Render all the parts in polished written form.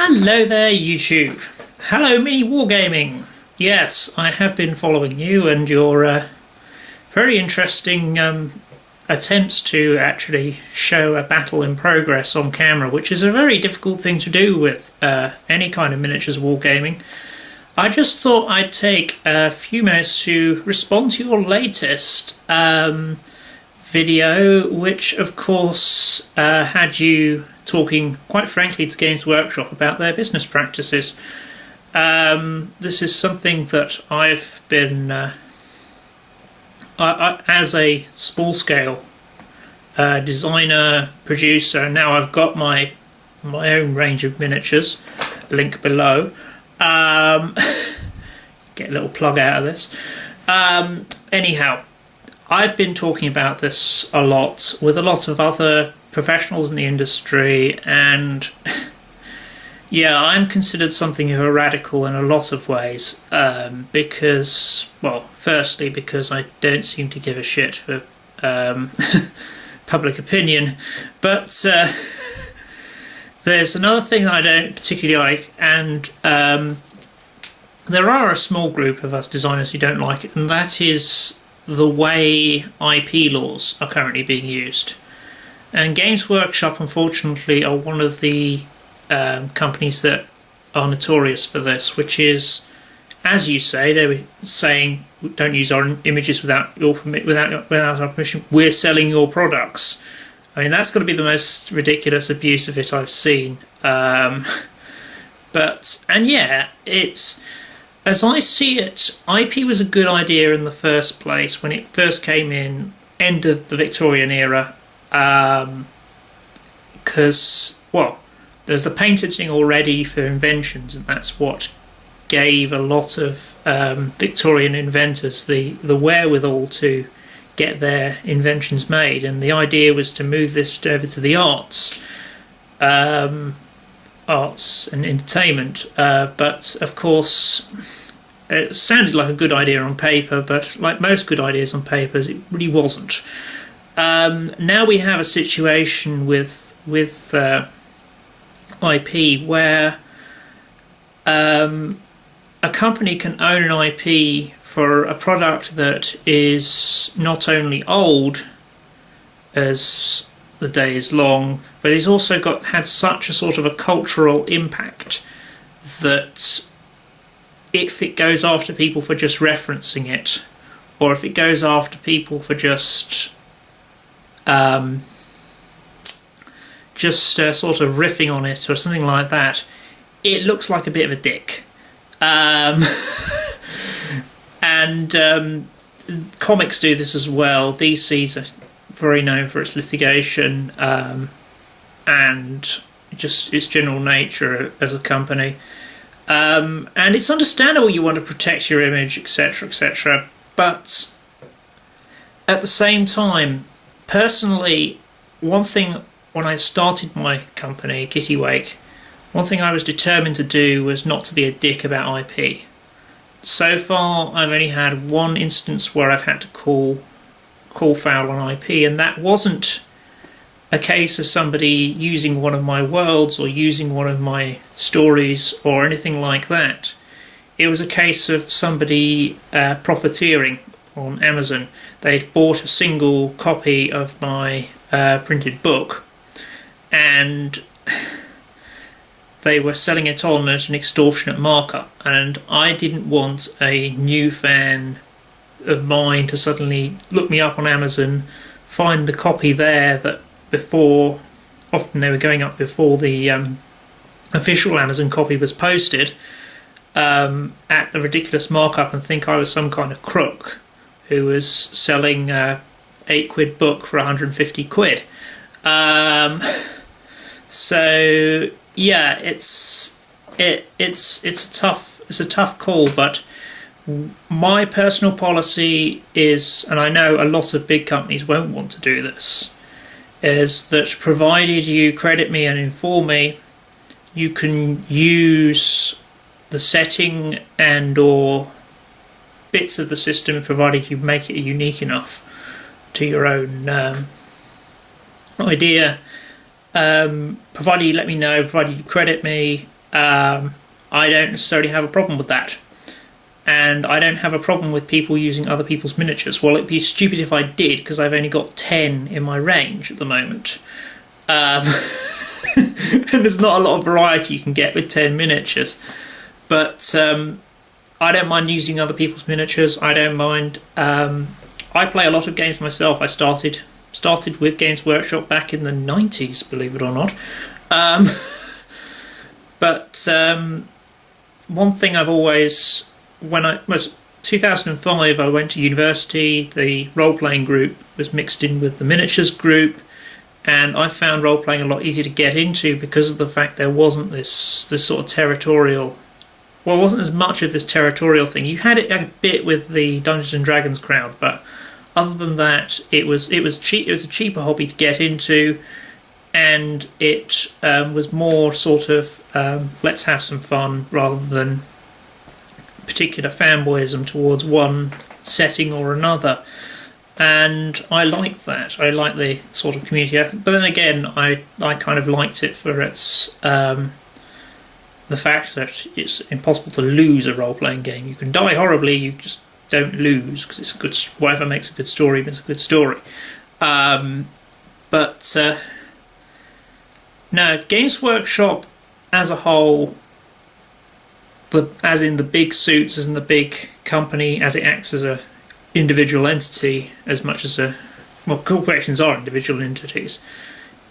Hello there, YouTube. Hello, Mini Wargaming. Yes, I have been following you and your very interesting attempts to actually show a battle in progress on camera, which is a very difficult thing to do with any kind of miniatures wargaming. I just thought I'd take a few minutes to respond to your latest video, which of course had you talking quite frankly to Games Workshop about their business practices. This is something that I've been, as a small-scale designer, producer, now I've got my own range of miniatures, link below. Get a little plug out of this. Anyhow, I've been talking about this a lot with a lot of other professionals in the industry, and yeah, I'm considered something of a radical in a lot of ways, because, well, firstly because I don't seem to give a shit for public opinion, but there's another thing that I don't particularly like, and there are a small group of us designers who don't like it, and that is the way IP laws are currently being used. And Games Workshop, unfortunately, are one of the companies that are notorious for this, which is, as you say, they were saying, don't use our images without our permission, we're selling your products. I mean, that's got to be the most ridiculous abuse of it I've seen. And yeah, it's, as I see it, IP was a good idea in the first place when it first came in, end of the Victorian era, because, well, there's the patenting already for inventions, and that's what gave a lot of Victorian inventors the wherewithal to get their inventions made, and the idea was to move this over to the arts and entertainment, but of course it sounded like a good idea on paper, but like most good ideas on paper, it really wasn't. Now we have a situation with IP where a company can own an IP for a product that is not only old as the day is long, but it's also had such a sort of a cultural impact that if it goes after people for just referencing it, or if it goes after people for just sort of riffing on it or something like that, it looks like a bit of a dick. And comics do this as well. DC's very known for its litigation and just its general nature as a company. And it's understandable you want to protect your image, etc., etc. But at the same time, personally, one thing when I started my company, Kitty Wake, one thing I was determined to do was not to be a dick about IP. So far, I've only had one instance where I've had to call foul on IP, and that wasn't a case of somebody using one of my worlds or using one of my stories or anything like that. It was a case of somebody profiteering on Amazon. They'd bought a single copy of my printed book, and they were selling it on at an extortionate markup, and I didn't want a new fan of mine to suddenly look me up on Amazon, find the copy there that before, often they were going up before the official Amazon copy was posted, at a ridiculous markup, and think I was some kind of crook who was selling a £8 book for 150 quid. So yeah, it's a tough call, but my personal policy is, and I know a lot of big companies won't want to do this, is that provided you credit me and inform me, you can use the setting and or bits of the system, provided you make it unique enough to your own idea, provided you let me know, provided you credit me, I don't necessarily have a problem with that. And I don't have a problem with people using other people's miniatures. Well, it'd be stupid if I did, because I've only got 10 in my range at the moment. And there's not a lot of variety you can get with 10 miniatures. But I don't mind using other people's miniatures. I don't mind. I play a lot of games myself. I started with Games Workshop back in the 90s, believe it or not. But one thing I've always... When I was 2005, I went to university. The role-playing group was mixed in with the miniatures group, and I found role-playing a lot easier to get into because of the fact there wasn't this sort of territorial... Well, it wasn't as much of this territorial thing. You had it a bit with the Dungeons and Dragons crowd, but other than that, it was cheap. It was a cheaper hobby to get into, and it was more sort of let's have some fun rather than particular fanboyism towards one setting or another. And I liked that. I liked the sort of community. But then again, I kind of liked it for its the fact that it's impossible to lose a role-playing game. You can die horribly, you just don't lose, because it's a good... Whatever makes a good story makes a good story. But no, Games Workshop as a whole... as in the big suits, as in the big company, as it acts as a individual entity, as much as corporations are individual entities,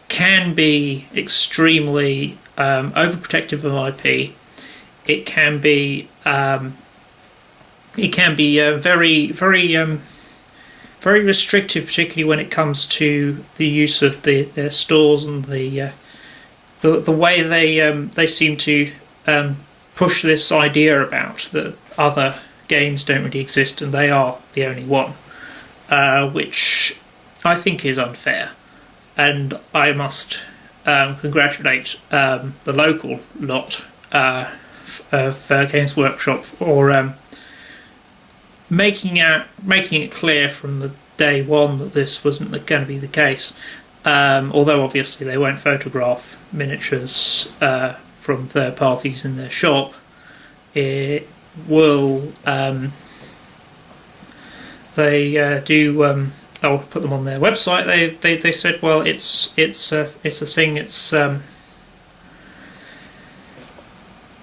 can be extremely overprotective of IP. It can be very very restrictive, particularly when it comes to the use of their stores and the way they seem to push this idea about that other games don't really exist and they are the only one, which I think is unfair. And I must congratulate the local lot of Games Workshop for making it clear from the day one that this wasn't going to be the case. Although obviously they won't photograph miniatures from third parties in their shop, it will. They do. I'll put them on their website. They said, well, it's a thing.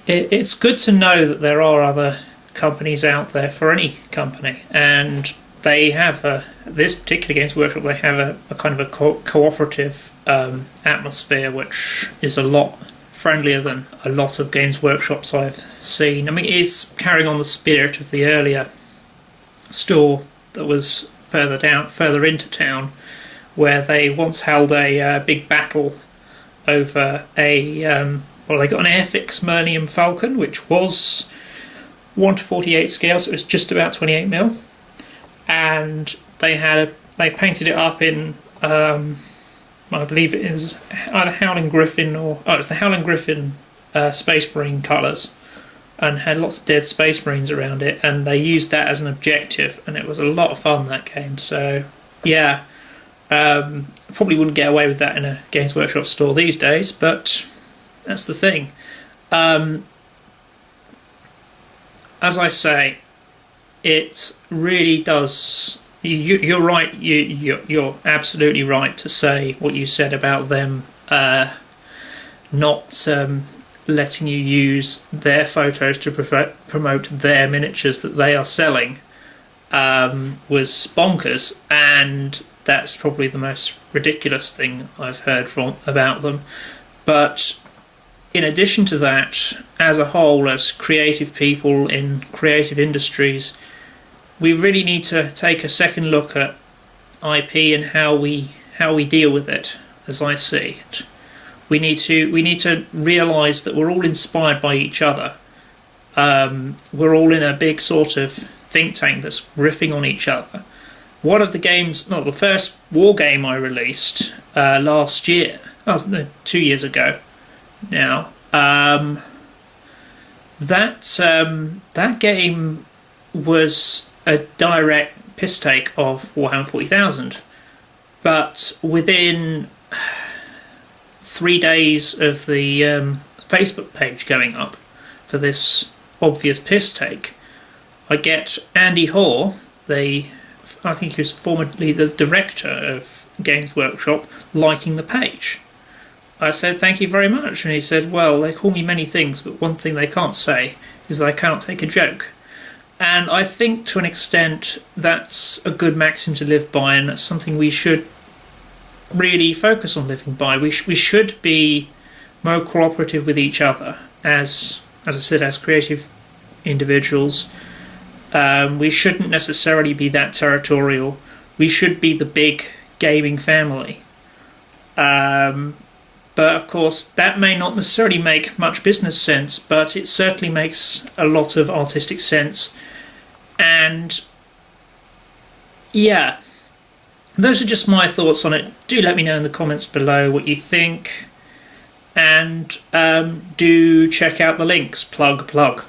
It's good to know that there are other companies out there for any company, and they have this particular Games Workshop. They have a kind of a cooperative atmosphere, which is a lot friendlier than a lot of Games Workshops I've seen. I mean, it's carrying on the spirit of the earlier store that was further into town, where they once held a big battle over they got an Airfix Millennium Falcon, which was 1:48 scale, so it was just about 28mm, and they painted it up in I believe it is either Howling Griffin it's the Howling Griffin Space Marine colours, and had lots of dead Space Marines around it, and they used that as an objective, and it was a lot of fun, that game. So yeah, probably wouldn't get away with that in a Games Workshop store these days, but that's the thing. As I say, it really does. You're right. You're absolutely right to say what you said about them not letting you use their photos to promote their miniatures that they are selling was bonkers, and that's probably the most ridiculous thing I've heard about them. But in addition to that, as a whole, as creative people in creative industries, we really need to take a second look at IP and how we deal with it, as I see it. We need to realise that we're all inspired by each other. We're all in a big sort of think tank that's riffing on each other. One of the games, the first war game I released last year, 2 years ago now, that game was a direct piss take of Warhammer 40,000, but within 3 days of the Facebook page going up for this obvious piss take, I get Andy Hoare, I think he was formerly the director of Games Workshop, liking the page. I said, thank you very much. And he said, well, they call me many things, but one thing they can't say is that I can't take a joke. And I think to an extent that's a good maxim to live by, and that's something we should really focus on living by. We should be more cooperative with each other as I said, as creative individuals. We shouldn't necessarily be that territorial. We should be the big gaming family. But of course, that may not necessarily make much business sense, but it certainly makes a lot of artistic sense. And yeah, those are just my thoughts on it. Do let me know in the comments below what you think. And do check out the links. Plug.